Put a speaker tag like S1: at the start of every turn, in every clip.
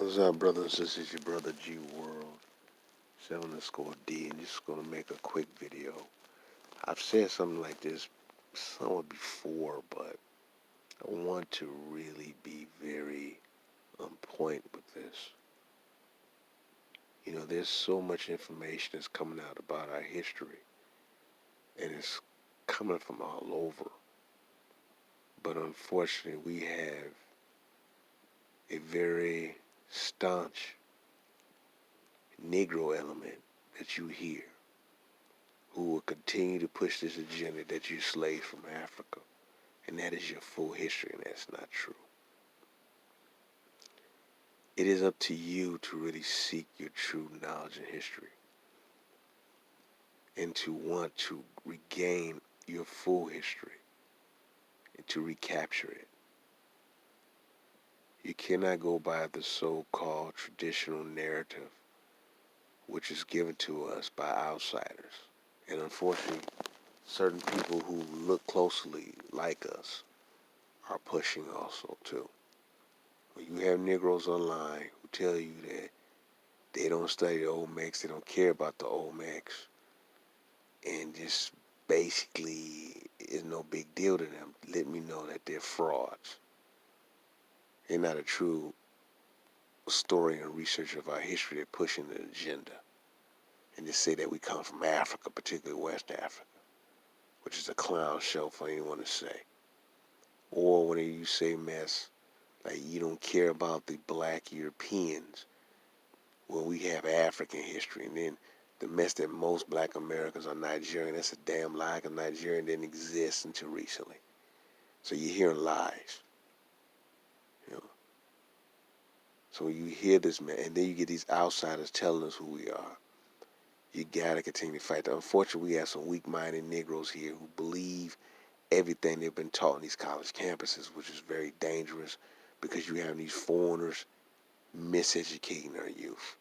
S1: What's up, brothers and sisters? Your brother G World 7_D, and just gonna make a quick video. I've said something like this somewhat before, but I want to really be very on point with this. You know, there's so much information that's coming out about our history, and it's coming from all over. But unfortunately, we have a very staunch Negro element that you hear, who will continue to push this agenda that you slaves from Africa, and that is your full history, and that's not true. It is up to you to really seek your true knowledge and history, and to want to regain your full history, and to recapture it. You cannot go by the so-called traditional narrative, which is given to us by outsiders. And unfortunately, certain people who look closely like us are pushing also too. You have Negroes online who tell you that they don't study the Olmecs, they don't care about the Olmecs, and just basically is no big deal to them. Let me know that they're frauds. They're not a true story and research of our history. They're pushing an agenda. And just say that we come from Africa, particularly West Africa, which is a clown show for anyone to say. Or when you say mess, like you don't care about the black Europeans, well, we have African history, and then the mess that most black Americans are Nigerian. That's a damn lie, because Nigerian didn't exist until recently. So you're hearing lies, you know. So when you hear this, man, and then you get these outsiders telling us who we are, you gotta continue to fight. Unfortunately, we have some weak-minded Negroes here who believe everything they've been taught in these college campuses, which is very dangerous, because you have these foreigners miseducating our youth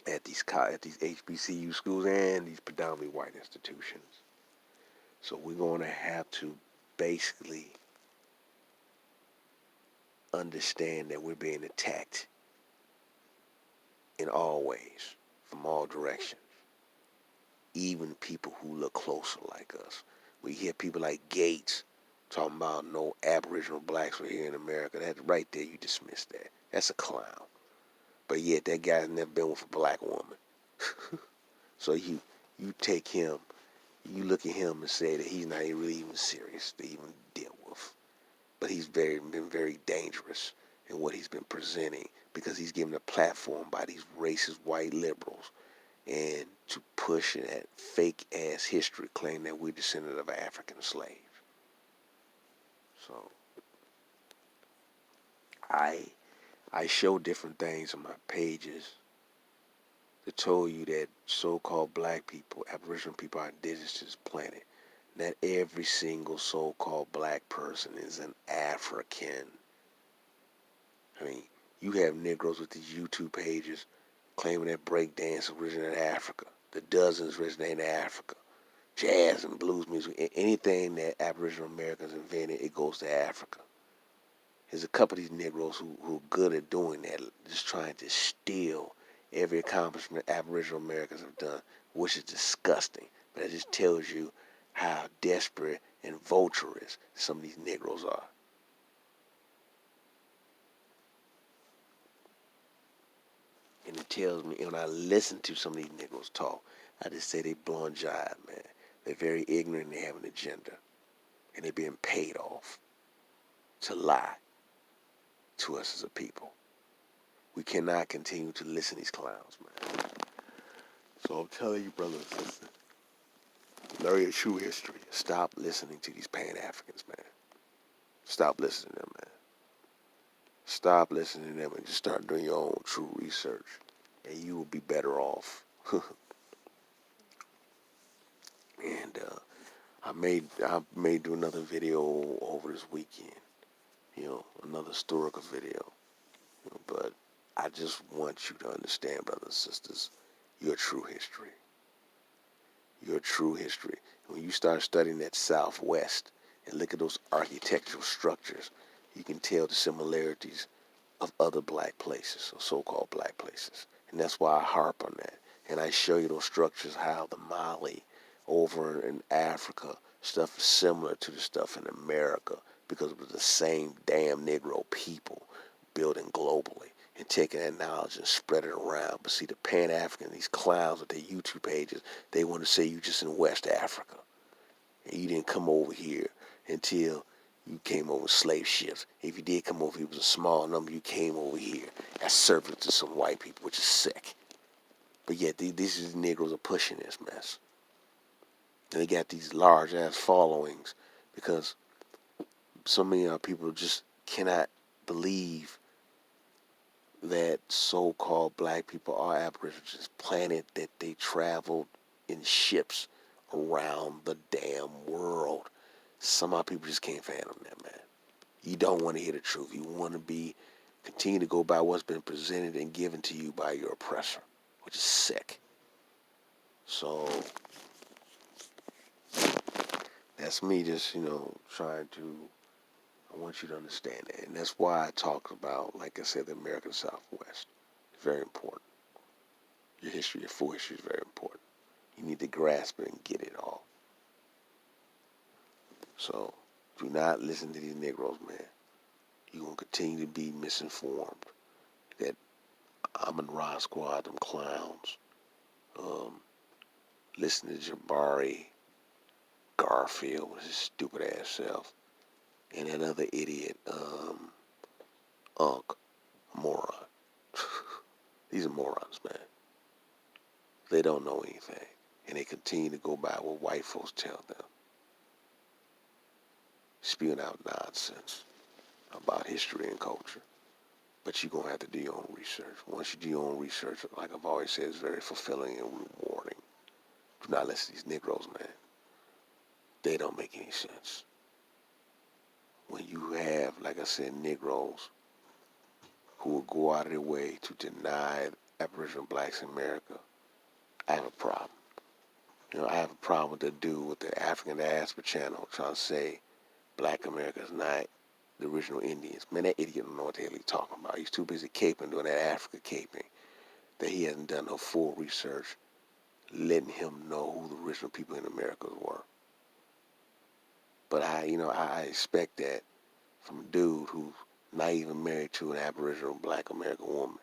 S1: at these HBCU schools and these predominantly white institutions. So we're going to have to basically understand that we're being attacked in all ways, from all directions. Even people who look closer like us. We hear people like Gates talking about no Aboriginal blacks were here in America. That right there, you dismiss that. That's a clown. But yet that guy's never been with a black woman. So you take him, you look at him and say that he's not really even serious to even deal with. But he's been very dangerous in what he's been presenting, because he's given a platform by these racist white liberals, and to push that fake ass history claim that we're descendant of African slaves. So I I show different things on my pages to tell you that so-called black people, Aboriginal people, are indigenous to this planet. Not every single so-called black person is an African. I mean, you have Negroes with these YouTube pages claiming that breakdance originated in Africa. The dozens originated in Africa. Jazz and blues music, anything that Aboriginal Americans invented, it goes to Africa. There's a couple of these Negroes who are good at doing that, just trying to steal every accomplishment Aboriginal Americans have done, which is disgusting. But it just tells you how desperate and vulturous some of these Negroes are. And it tells me, when I listen to some of these Negroes talk, I just say they blowing jive, man. They're very ignorant and they have an agenda. And they're being paid off to lie to us as a people. We cannot continue to listen to these clowns, man. So I'm telling you, brothers and sisters, learn your true history. Stop listening to these Pan-Africans, man. Stop listening to them, man. Stop listening to them and just start doing your own true research, and you will be better off. And I may do another video over this weekend. Another historical video. But I just want you to understand, brothers and sisters, your true history. Your true history. When you start studying that Southwest and look at those architectural structures, you can tell the similarities of other black places, or so-called black places. And that's why I harp on that. And I show you those structures, how the Mali over in Africa, stuff is similar to the stuff in America because it was the same damn Negro people building globally and taking that knowledge and spreading it around. But see, the Pan-African, these clowns with their YouTube pages, they want to say you just in West Africa. And you didn't come over here until you came over slave ships. If you did come over here, it was a small number. You came over here as servants to some white people, which is sick. But yet, these Negroes are pushing this mess. And they got these large-ass followings because so many of our people just cannot believe that so-called black people are Aboriginals. This planet that they traveled in ships around the damn world. Some of our people just can't fathom that, man. You don't want to hear the truth. You want to continue to go by what's been presented and given to you by your oppressor, which is sick. So that's me just, trying to, I want you to understand that. And that's why I talk about, like I said, the American Southwest. It's very important. Your history, your full history is very important. You need to grasp it and get it all. So do not listen to these Negroes, man. You're going to continue to be misinformed. That Amon Ra Squad, them clowns. Listen to Jabari Garfield with his stupid ass self. And that other idiot, Unc, moron. These are morons, man. They don't know anything. And they continue to go by what white folks tell them. Spewing out nonsense about history and culture. But you're going to have to do your own research. Once you do your own research, like I've always said, it's very fulfilling and rewarding. Do not listen to these Negroes, man. They don't make any sense. When you have, like I said, Negroes who will go out of their way to deny Aboriginal blacks in America, I have a problem. I have a problem with the dude with the African Diaspora Channel trying to say black America is not the original Indians. Man, that idiot don't know what the hell he's talking about. He's too busy caping, doing that Africa caping, that he hasn't done no full research, letting him know who the original people in America were. But I expect that from a dude who's not even married to an Aboriginal black American woman,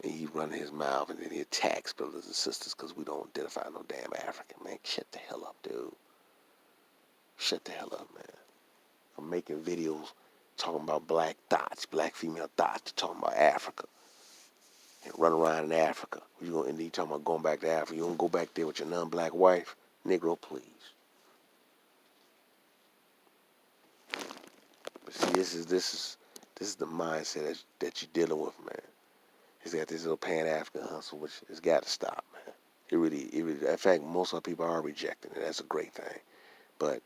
S1: and he running his mouth and then he attacks brothers and sisters because we don't identify no damn African, man. Shut the hell up, dude. Shut the hell up, man. I'm making videos talking about black dots, black female dots, talking about Africa. And run around in Africa. And you talking about going back to Africa. You don't go back there with your non-black wife? Negro, please. But see, this is the mindset that you're dealing with, man. He's got this little Pan-African hustle, which has got to stop, man. It really, in fact, most of our people are rejecting it. That's a great thing. But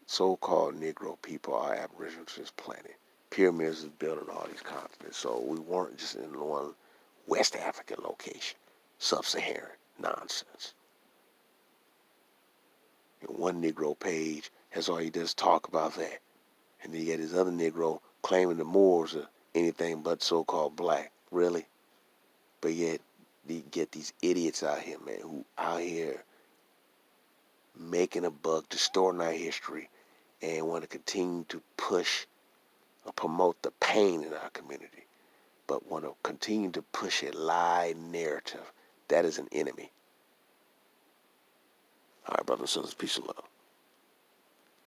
S1: so-called Negro people are Aboriginal to this planet. Pyramids is built on all these continents, so we weren't just in one West African location. Sub-Saharan nonsense. And one Negro page has all he does talk about that. And then you get this other Negro claiming the Moors are anything but so-called black. Really? But yet, you get these idiots out here, man, who out here making a buck, distorting our history, and want to continue to push or promote the pain in our community, but want to continue to push a lie narrative. That is an enemy. All right, brothers and sisters, peace and love.